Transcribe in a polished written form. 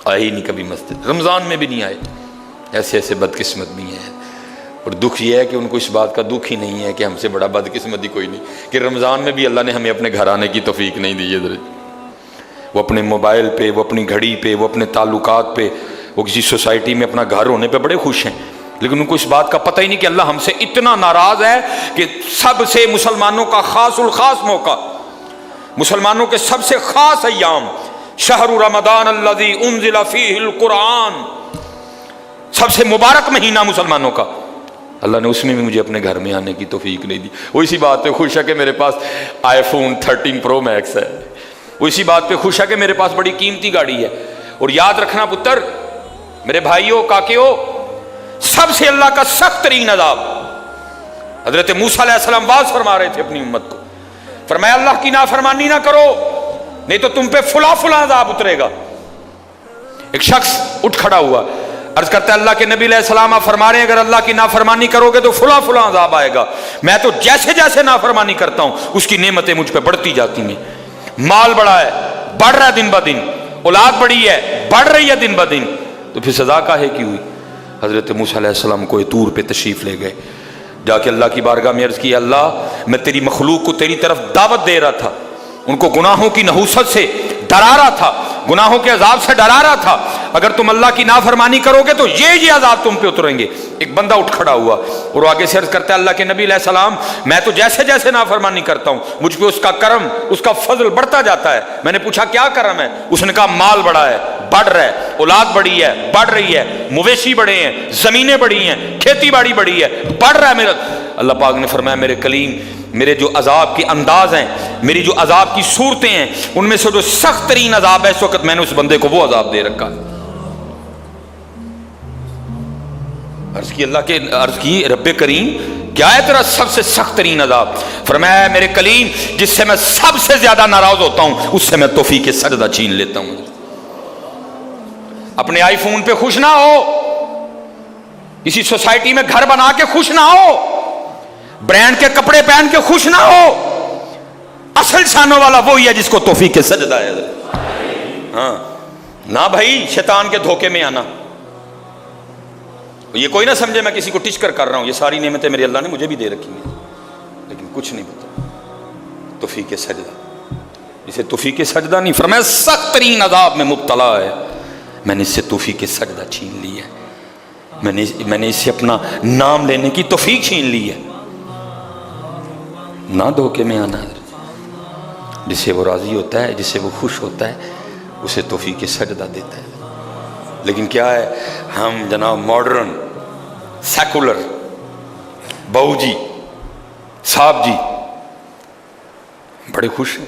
آئے ہی نہیں کبھی مسجد، رمضان میں بھی نہیں آئے. ایسے ایسے بدقسمت بھی ہیں. اور دکھ یہ ہے کہ ان کو اس بات کا دکھ ہی نہیں ہے کہ ہم سے بڑا بدقسمت ہی کوئی نہیں کہ رمضان میں بھی اللہ نے ہمیں اپنے گھر آنے کی توفیق نہیں دی ہے. وہ اپنے موبائل پہ، وہ اپنی گھڑی پہ، وہ اپنے تعلقات پہ، وہ کسی سوسائٹی میں اپنا گھر ہونے پہ بڑے خوش ہیں، لیکن ان کو اس بات کا پتہ ہی نہیں کہ اللہ ہم سے اتنا ناراض ہے کہ سب سے مسلمانوں کا خاص الخاص موقع، مسلمانوں کے سب سے خاص ایام، شہر رمضان الذی انزل فیہ القرآن، سب سے مبارک مہینہ مسلمانوں کا، اللہ نے اس میں بھی مجھے اپنے گھر میں آنے کی توفیق نہیں دی. وہ اسی بات پہ خوش ہے کہ میرے پاس آئی فون 13 پرو میکس ہے، وہ اسی بات پہ خوش ہے کہ میرے پاس بڑی قیمتی گاڑی ہے. اور یاد رکھنا پتر، میرے بھائیوں، کاکیوں، سب سے اللہ کا سخت ترین عذاب، حضرت موسیٰ علیہ السلام واز فرما رہے تھے اپنی امت کو، فرمایا اللہ کی نافرمانی نہ کرو نہیں تو تم پہ فلاں فلاں عذاب اترے گا. ایک شخص اٹھ کھڑا ہوا، عرض کرتا ہے اللہ کے نبی علیہ السلام آپ فرما رہے ہیں اگر اللہ کی نافرمانی کرو گے تو فلاں فلاں عذاب آئے گا. میں تو جیسے جیسے نافرمانی کرتا ہوں اس کی نعمتیں مجھ پہ بڑھتی جاتی ہیں، مال بڑا ہے، بڑھ رہا ہے دن بہ دن، اولاد بڑی ہے، بڑھ رہی ہے دن بہ دن، تو پھر سزا کاہے کی ہوئی؟ حضرت موسیٰ علیہ السلام کوہ طور پہ تشریف لے گئے، جا کے اللہ کی بارگاہ میں عرض کی اللہ میں تیری مخلوق کو تیری طرف دعوت دے رہا تھا، ان کو گناہوں کی نحوست سے ڈرا رہا تھا، گناہوں کے عذاب سے ڈرا رہا تھا، اگر تم اللہ کی نافرمانی کرو گے تو یہ عذاب تم پہ اتریں گے. ایک بندہ اٹھ کھڑا ہوا اور آگے سے عرض کرتا ہے اللہ کے نبی علیہ السلام میں تو جیسے جیسے نافرمانی کرتا ہوں مجھ پہ اس کا کرم، اس کا فضل بڑھتا جاتا ہے. میں نے پوچھا کیا کرم ہے؟ اس نے کہا مال بڑا ہے، بڑھ رہا ہے، اولاد بڑی ہے، بڑھ رہی ہے، مویشی بڑے ہیں، زمینیں بڑی ہیں، کھیتی باڑی بڑی ہے، بڑھ رہا ہے میرا. اللہ پاک نے فرمایا میرے کلیم، میرے جو عذاب کے انداز ہیں، میری جو عذاب کی صورتیں ہیں، ان میں سے جو سخت ترین عذاب ہے اس وقت میں نے اس بندے کو وہ عذاب دے رکھا ہے. عرض کی اللہ کے، عرض کی رب کریم کیا ہے تیرا سب سے سخت ترین عذاب؟ فرمایا میرے کلیم جس سے میں سب سے زیادہ ناراض ہوتا ہوں اس سے میں توفیق سجدہ چھین لیتا ہوں. اپنے آئی فون پہ خوش نہ ہو، کسی سوسائٹی میں گھر بنا کے خوش نہ ہو، برانڈ کے کپڑے پہن کے خوش نہ ہو، اصل شانوں والا وہی ہے جس کو توفیق سجدہ ہے. ہاں نہ بھائی شیطان کے دھوکے میں آنا. یہ کوئی نہ سمجھے میں کسی کو ٹچکر کر رہا ہوں، یہ ساری نعمتیں میرے اللہ نے مجھے بھی دے رکھی ہیں، لیکن کچھ نہیں پتا. توفیق سجدہ، اسے توفیق سجدہ نہیں فرمایا سخت ترین عذاب میں مبتلا ہے، میں نے اس سے توفیق سجدہ چھین لی ہے، میں نے اس سے اپنا نام لینے کی توفیق چھین لی ہے. نہ دھوکے میں آنا. جس سے وہ راضی ہوتا ہے، جس سے وہ خوش ہوتا ہے اسے توفیق سجدہ دیتا ہے. لیکن کیا ہے، ہم جناب ماڈرن سیکولر بہو جی صاحب جی بڑے خوش ہیں.